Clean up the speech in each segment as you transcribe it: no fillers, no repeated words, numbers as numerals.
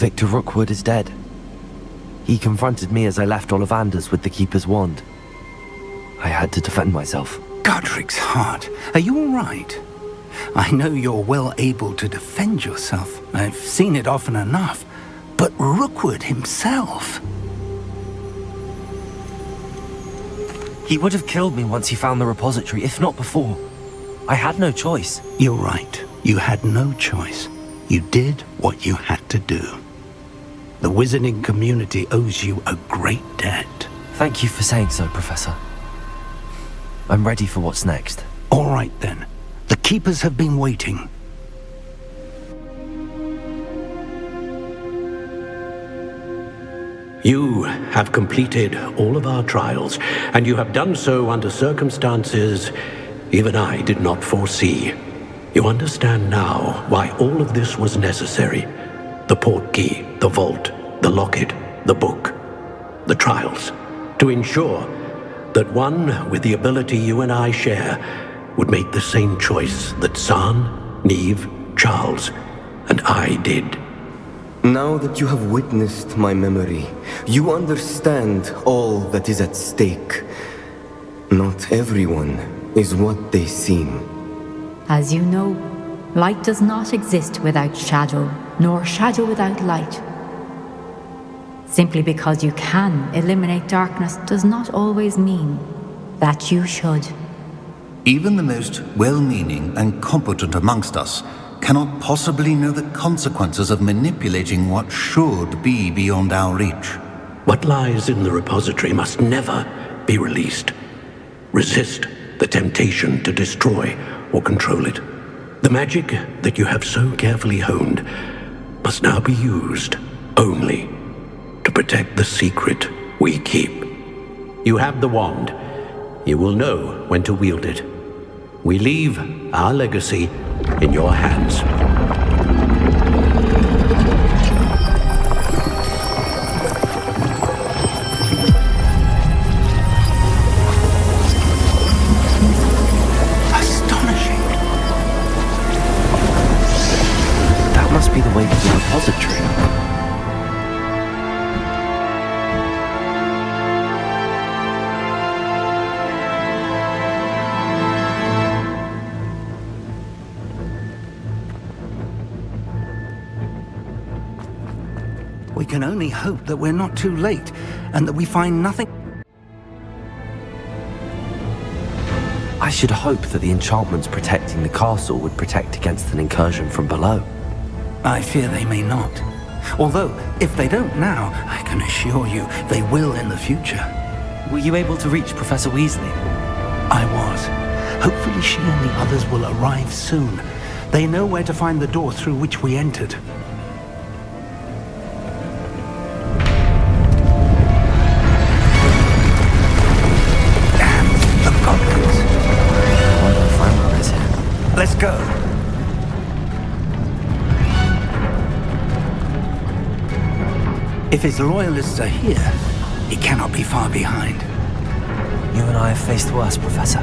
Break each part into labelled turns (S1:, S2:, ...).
S1: Victor Rookwood is dead. He confronted me as I left Ollivander's with the Keeper's wand. I had to defend myself.
S2: Godric's heart, are you all right? I know you're well able to defend yourself. I've seen it often enough. But Rookwood himself...
S1: He would have killed me once he found the repository, if not before. I had no choice.
S2: You're right. You had no choice. You did what you had to do. The wizarding community owes you a great debt.
S1: Thank you for saying so, Professor. I'm ready for what's next.
S2: All right, then. The Keepers have been waiting.
S3: You have completed all of our trials, and you have done so under circumstances even I did not foresee. You understand now why all of this was necessary. The portkey, the vault, the locket, the book, the trials. To ensure that one with the ability you and I share would make the same choice that San, Neve, Charles, and I did.
S4: Now that you have witnessed my memory, you understand all that is at stake. Not everyone is what they seem.
S5: As you know, light does not exist without shadow, nor shadow without light. Simply because you can eliminate darkness does not always mean that you should.
S6: Even the most well-meaning and competent amongst us cannot possibly know the consequences of manipulating what should be beyond our reach.
S3: What lies in the repository must never be released. Resist the temptation to destroy or control it. The magic that you have so carefully honed must now be used only to protect the secret we keep. You have the wand. You will know when to wield it. We leave our legacy in your hands.
S2: Astonishing.
S1: That must be the way to the repository.
S2: We can only hope that we're not too late, and that we find nothing.
S1: I should hope that the enchantments protecting the castle would protect against an incursion from below.
S2: I fear they may not. Although, if they don't now, I can assure you they will in the future.
S1: Were you able to reach Professor Weasley?
S2: I was. Hopefully she and the others will arrive soon. They know where to find the door through which we entered. Let's go. If his loyalists are here, he cannot be far behind.
S1: You and I have faced worse, Professor.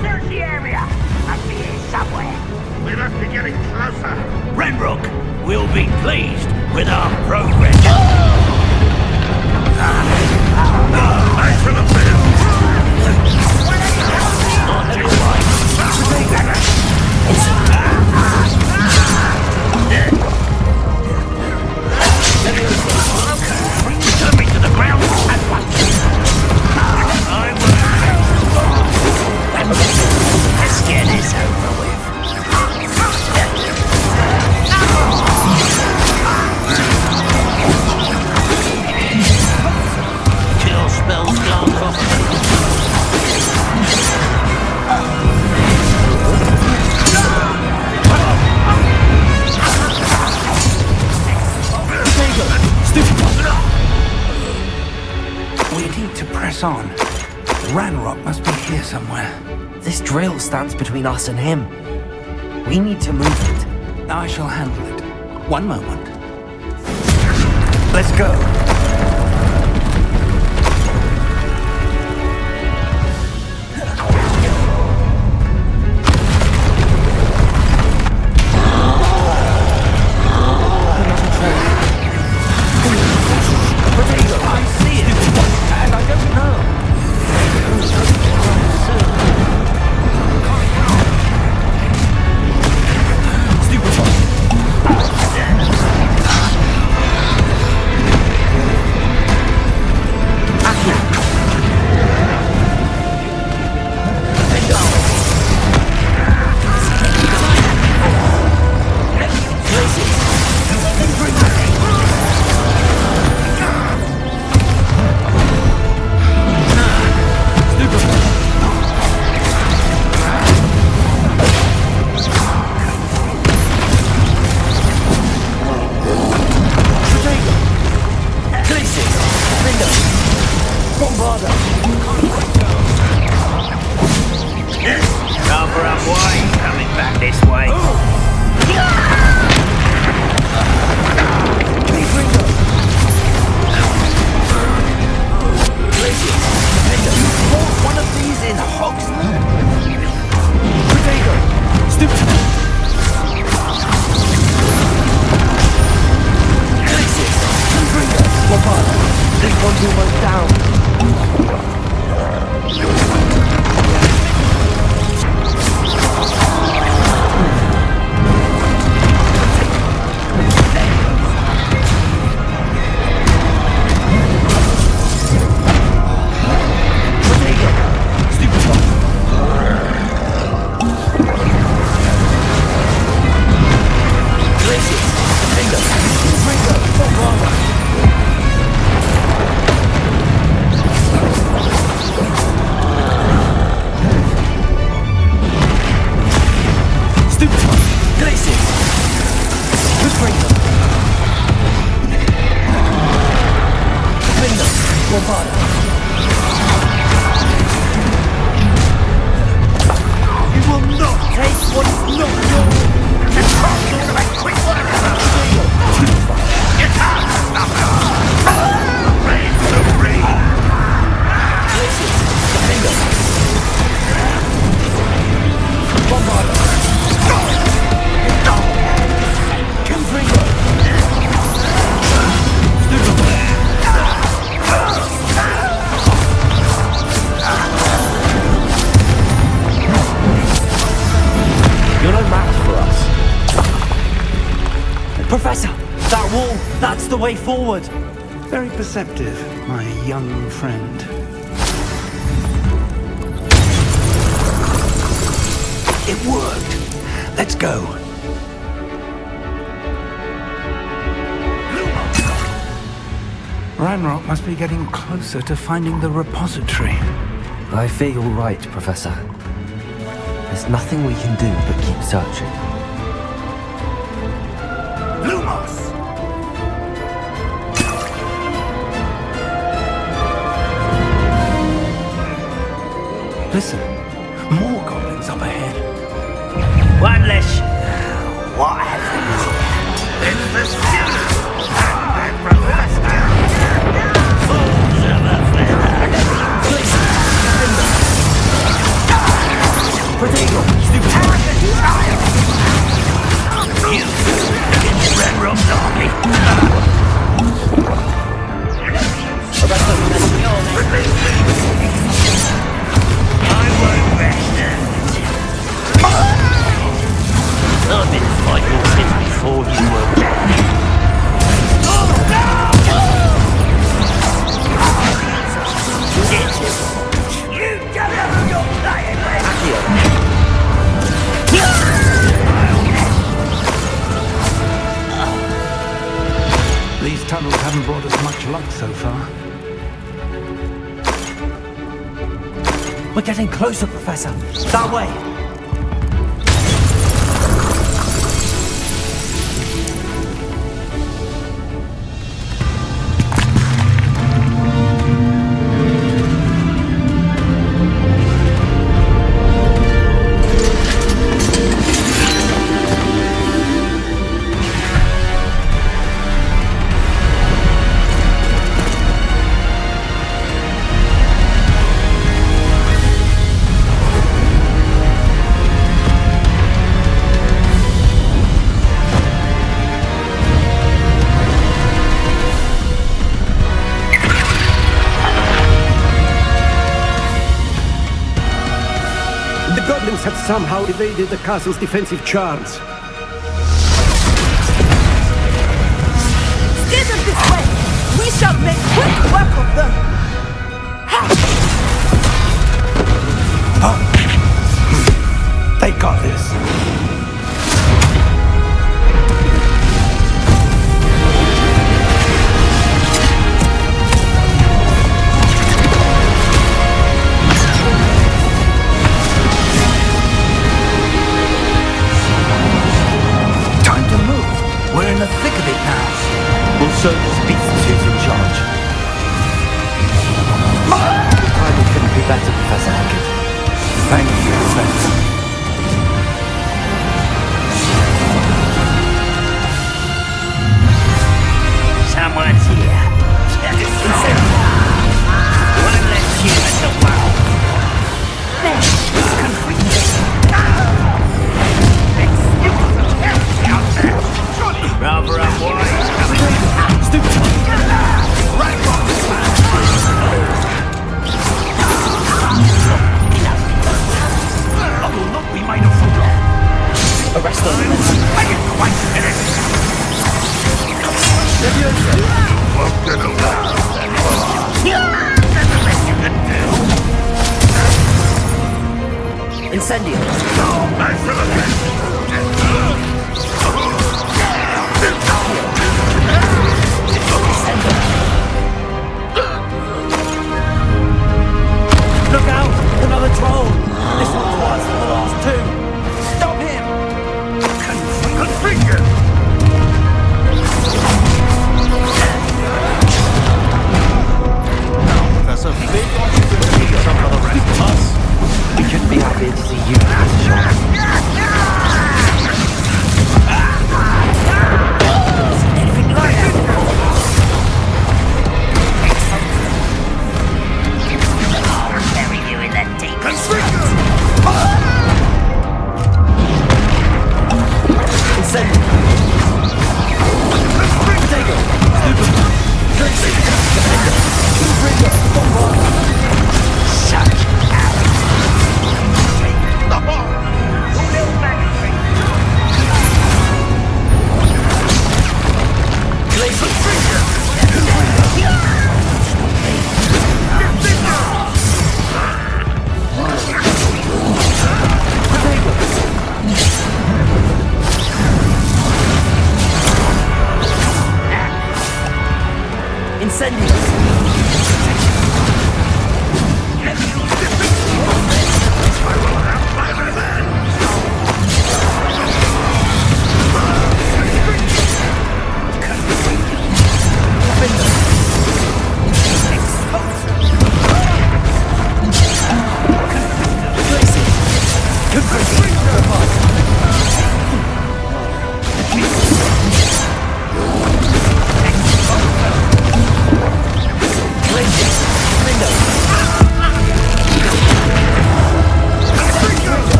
S7: Search the area. Must be here somewhere.
S8: We must be getting closer.
S7: Renbrook will be pleased with our progress.
S8: Thanks for the biz.
S7: Turn me to the ground at once. Let's get this over with. Kill spells glance off.
S2: We need to press on. Ranrock must be here somewhere.
S1: This drill stands between us and him. We need to move it.
S2: I shall handle it. One moment. Let's go.
S1: Professor! That wall! That's the way forward!
S2: Very perceptive, my young friend. It worked! Let's go. Ranrock must be getting closer to finding the repository.
S1: I fear you're right, Professor. There's nothing we can do but keep searching.
S8: Lumos!
S2: Listen, more goblins up ahead.
S7: One less. What happened?
S8: It's the students! And Professor!
S7: Fools of a feather.
S1: Protego! Stupid!
S7: You get your red rope doggy. I won't rest I've been fighting since before you were born. You don't know who you're playing with!
S2: These tunnels haven't brought us much luck so far.
S1: We're getting closer, Professor. That way!
S9: Have somehow evaded the castle's defensive charms.
S10: Steer them this way! We shall make quick work of them!
S2: Oh. They got this. We're in the thick of it now.
S1: We'll show this beast who's in charge. Timing couldn't be better, Professor Hackett.
S2: Thank you, Professor.
S7: Someone's here. One less human to wow. Rather unwise.
S1: Stupid!
S8: I will not be made a fool of.
S1: Arrest them!
S8: Make it quite finished! What can I That's the best you can do!
S1: Incendio!
S8: I feel a bit!
S1: Look out! Another troll! This one's worse than the last two! Stop him!
S8: Configure!
S9: That's a big opportunity for the rest of us.
S1: We couldn't be happier to see you, Professor Shaw.
S7: Anything like that before?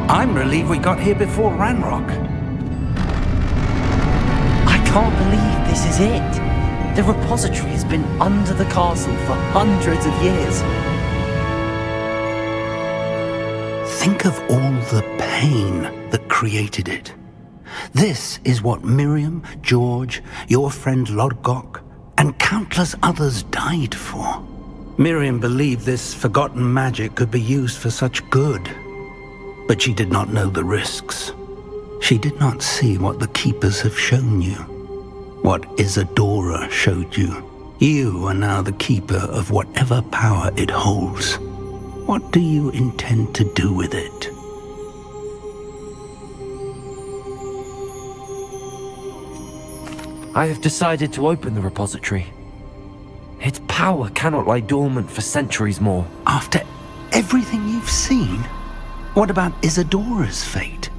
S2: I'm relieved we got here before Ranrock.
S11: I can't believe this is it. The repository has been under the castle for hundreds of years.
S2: Think of all the pain that created it. This is what Miriam, George, your friend Lodgok, and countless others died for. Miriam believed this forgotten magic could be used for such good. But she did not know the risks. She did not see what the Keepers have shown you. What Isadora showed you. You are now the Keeper of whatever power it holds. What do you intend to do with it?
S1: I have decided to open the repository. Its power cannot lie dormant for centuries more.
S2: After everything you've seen? What about Isadora's fate?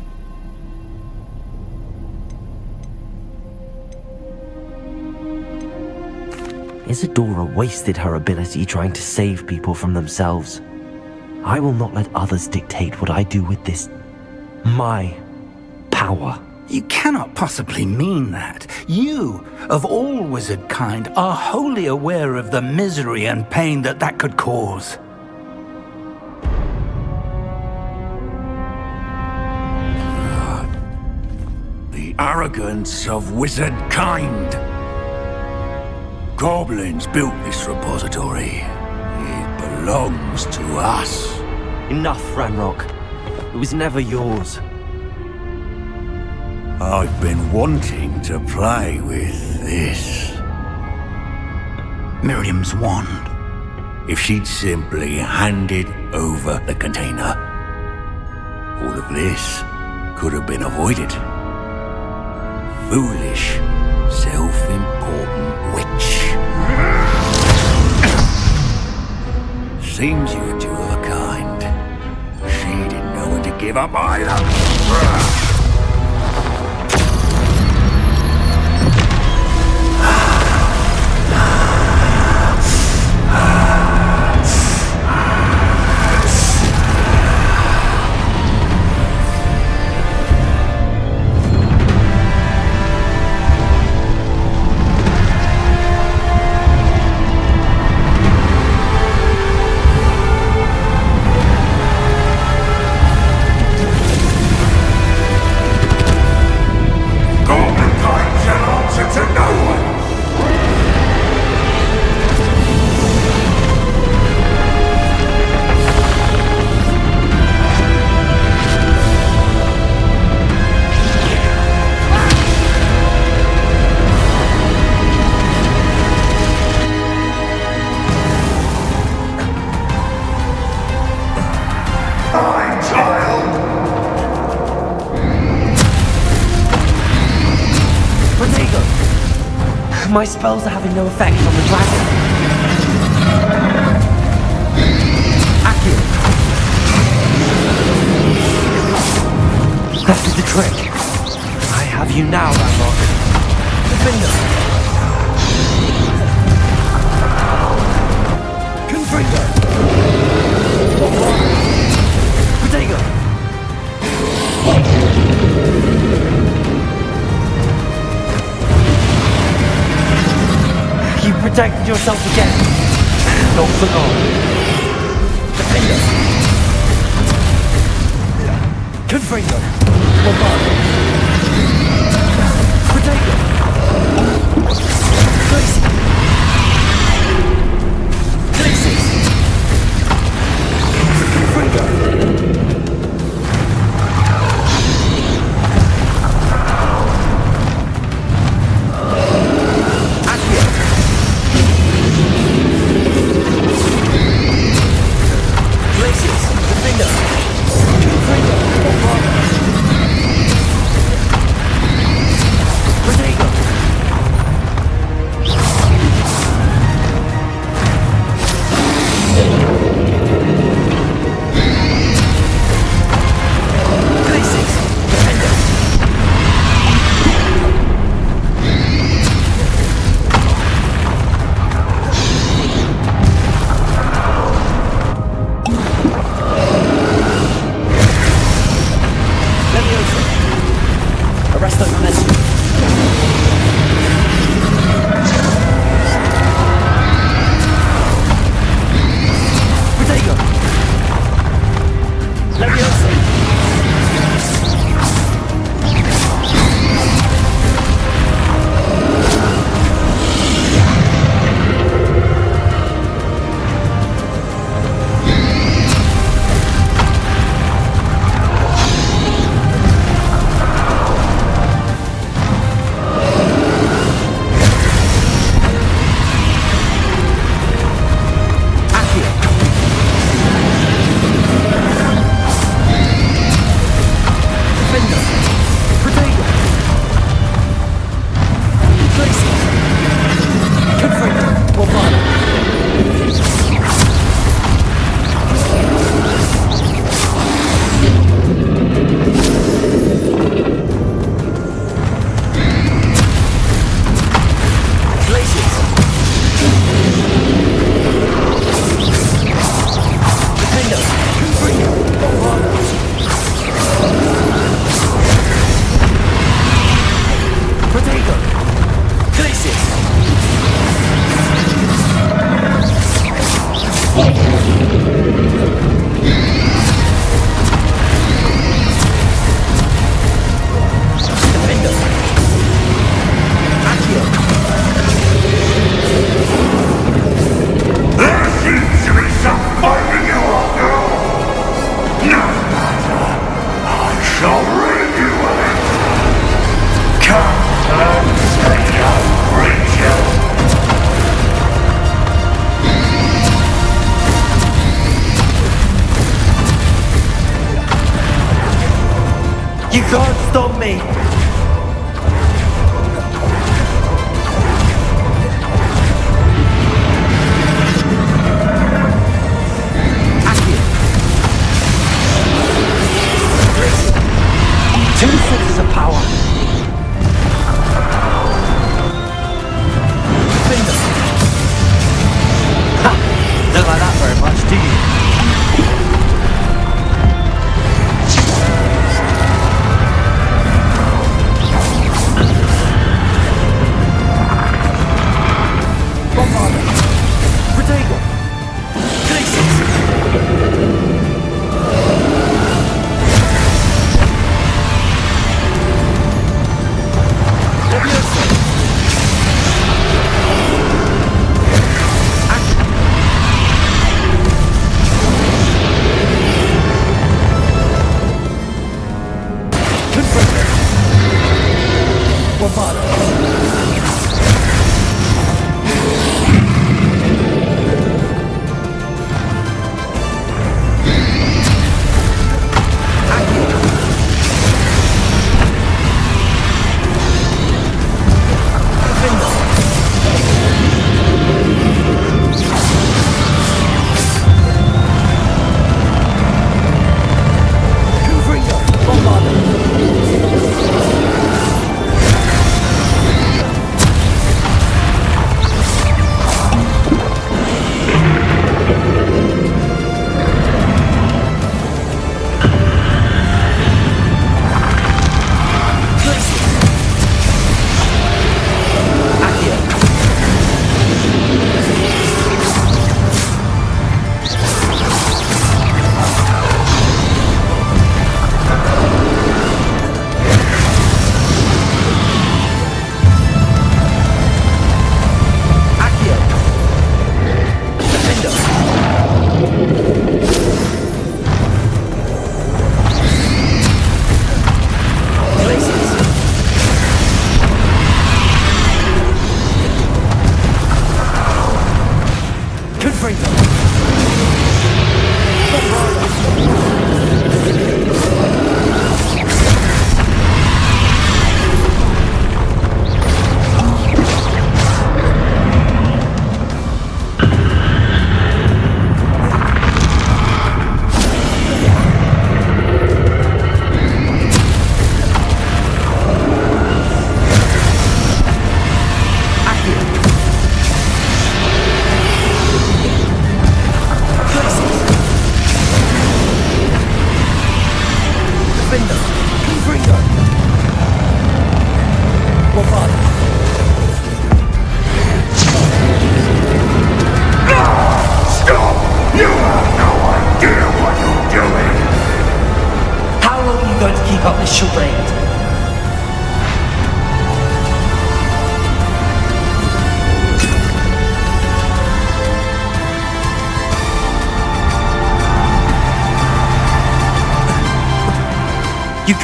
S1: Isadora wasted her ability trying to save people from themselves. I will not let others dictate what I do with this... my power.
S2: You cannot possibly mean that. You, of all wizard kind, are wholly aware of the misery and pain that could cause.
S8: The arrogance of wizard kind. Goblins built this repository. It belongs to us.
S1: Enough, Ranrock. It was never yours.
S8: I've been wanting to play with this.
S2: Miriam's wand.
S8: If she'd simply handed over the container, all of this could have been avoided. Foolish, self-important witch. Seems you were two of a kind. She didn't know when to give up either.
S1: My spells are having no effect on the dragon. Accio. That is the trick. I have you now, Ranrock. Defender. Confringo. Protego. You protected yourself again. Not for long. Defender. Confringo. Bombardo. Protego. Glacier. Glacier. Confringo.
S11: Presto momentum. Protego. Leviosa.
S1: You can't stop me! Two sources of power! Ha! Don't like that very much, do you?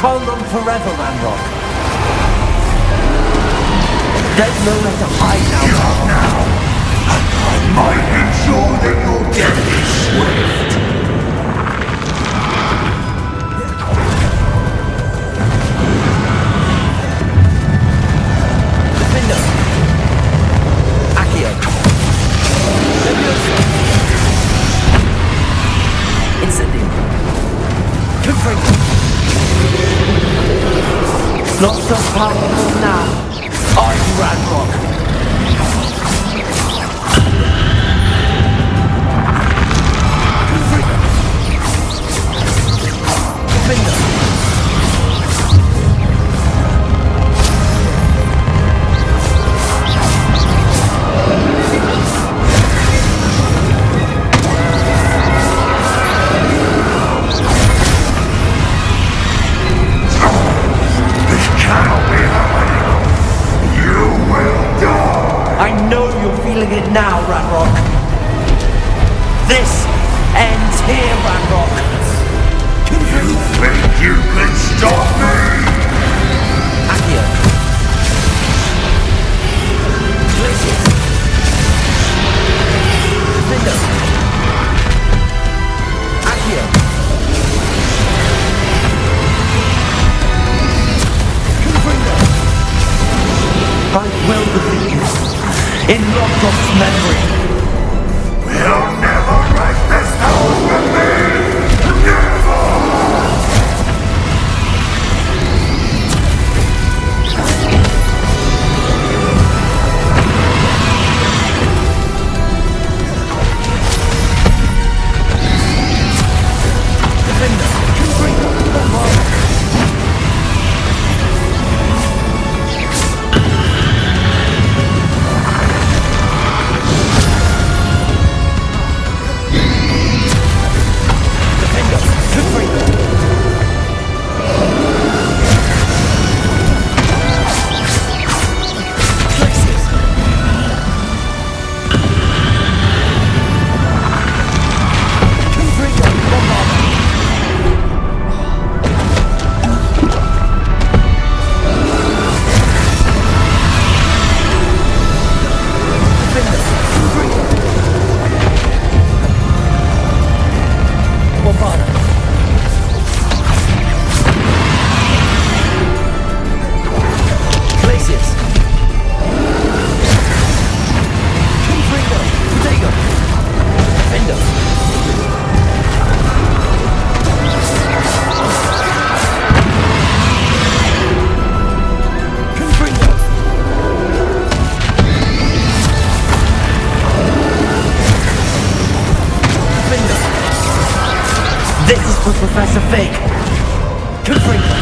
S11: can't run forever, Ranrock. There's nowhere to hide now.
S8: I might ensure that your death is swift.
S11: Defender. Accio. Leviosa. Incendio. Confringo. Not so powerful now. Are you Ranrock? Defender.
S8: This cannot be happening. You will die.
S11: I know you're feeling it now, Ranrock. This ends here, Ranrock.
S8: You think you can stop me?
S11: Accio. Glacius. Defender. Accio. Confringo. I will defeat you in Lodgok's memory.
S8: We'll never break this hold with me. Never.
S11: Defender. Confringo. Bombard. This is for Professor Fig. Confringo.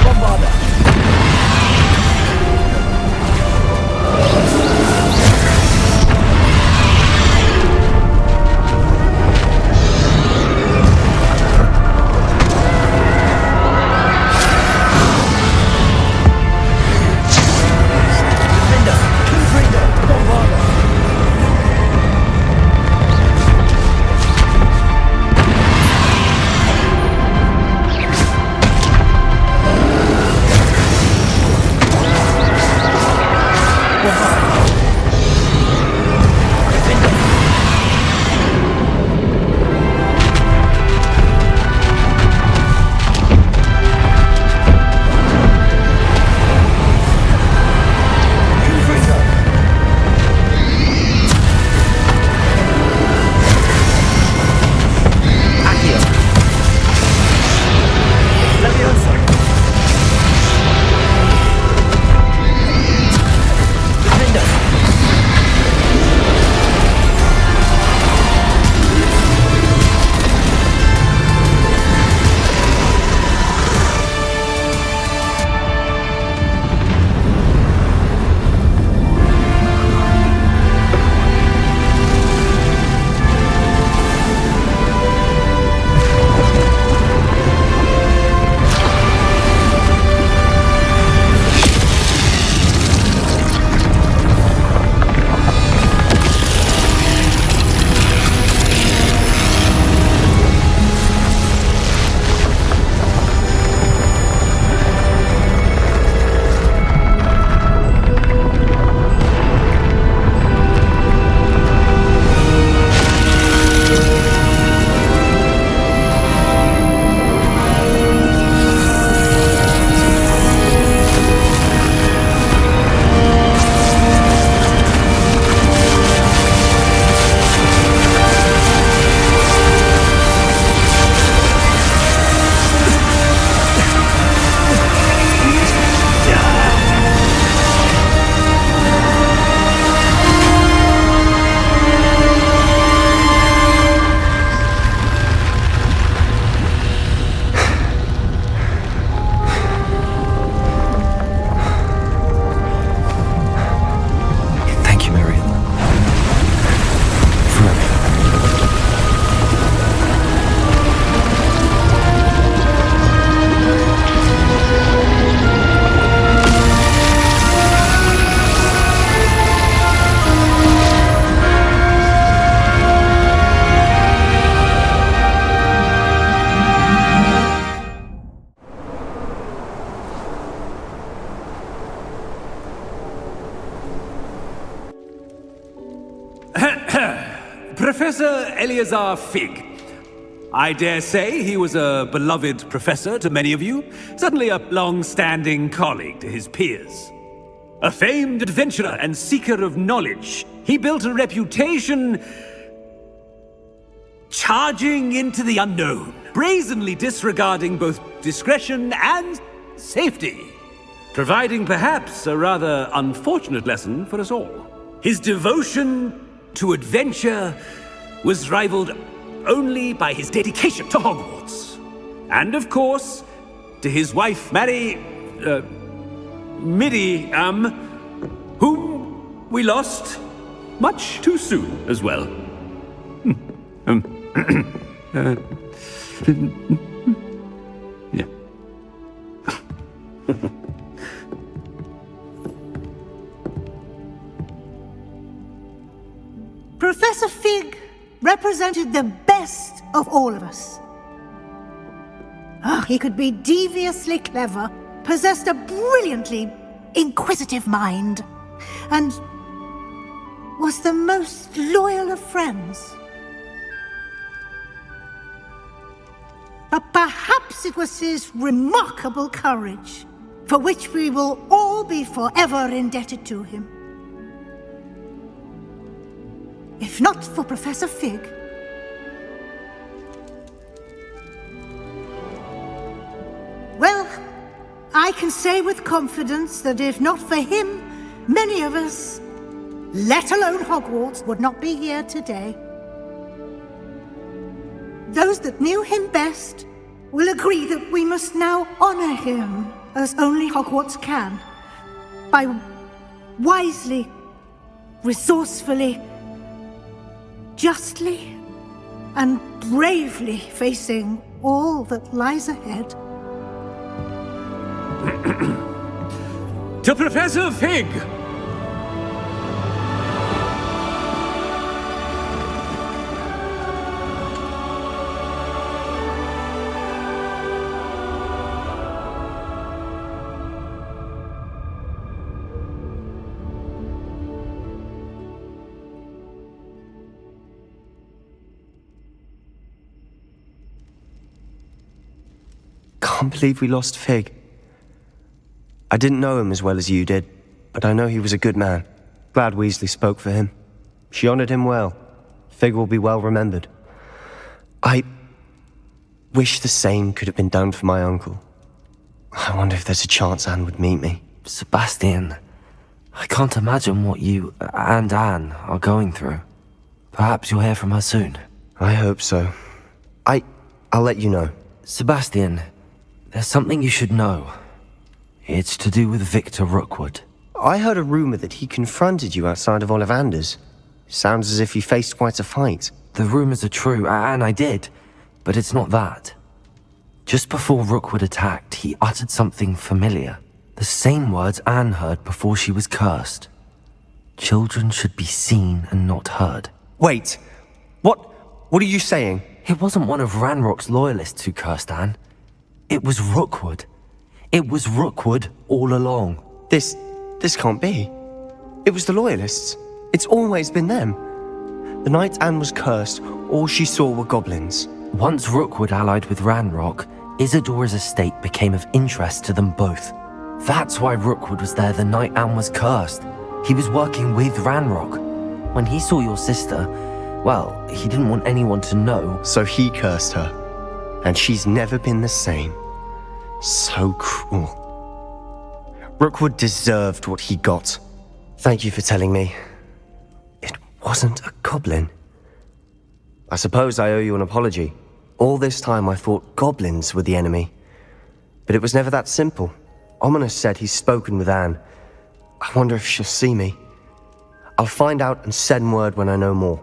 S11: Bombarda. Defender. Confringo. Bombarda.
S12: Professor Eleazar Fig. I dare say he was a beloved professor to many of you, certainly a long-standing colleague to his peers. A famed adventurer and seeker of knowledge, he built a reputation charging into the unknown, brazenly disregarding both discretion and safety, providing perhaps a rather unfortunate lesson for us all. His devotion to adventure was rivaled only by his dedication to Hogwarts. And of course, to his wife, Miriam, whom we lost much too soon as well. Yeah.
S13: Professor Fig represented the best of all of us. He could be deviously clever, possessed a brilliantly inquisitive mind, and was the most loyal of friends. But perhaps it was his remarkable courage, for which we will all be forever indebted to him. If not for Professor Fig, well, I can say with confidence that if not for him, many of us, let alone Hogwarts, would not be here today. Those that knew him best will agree that we must now honor him as only Hogwarts can, by wisely, resourcefully, justly, and bravely facing all that lies ahead.
S12: To Professor Fig!
S1: I can't believe we lost Fig. I didn't know him as well as you did, but I know he was a good man. Glad Weasley spoke for him. She honored him well. Fig will be well remembered. I wish the same could have been done for my uncle. I wonder if there's a chance Anne would meet me.
S14: Sebastian, I can't imagine what you and Anne are going through. Perhaps you'll hear from her soon.
S1: I hope so. I'll let you know.
S14: Sebastian, there's something you should know. It's to do with Victor Rookwood.
S1: I heard a rumor that he confronted you outside of Ollivander's. Sounds as if you faced quite a fight.
S14: The rumors are true, and I did, but it's not that. Just before Rookwood attacked, he uttered something familiar. The same words Anne heard before she was cursed. Children should be seen and not heard.
S1: Wait, what are you saying?
S14: It wasn't one of Ranrock's loyalists who cursed Anne. It was Rookwood. It was Rookwood all along.
S1: This can't be. It was the Loyalists. It's always been them. The night Anne was cursed, all she saw were goblins.
S14: Once Rookwood allied with Ranrock, Isadora's estate became of interest to them both. That's why Rookwood was there the night Anne was cursed. He was working with Ranrock. When he saw your sister, well, he didn't want anyone to know.
S1: So he cursed her. And she's never been the same. So cruel. Rookwood deserved what he got. Thank you for telling me. It wasn't a goblin. I suppose I owe you an apology. All this time I thought goblins were the enemy. But it was never that simple. Ominous said he's spoken with Anne. I wonder if she'll see me. I'll find out and send word when I know more.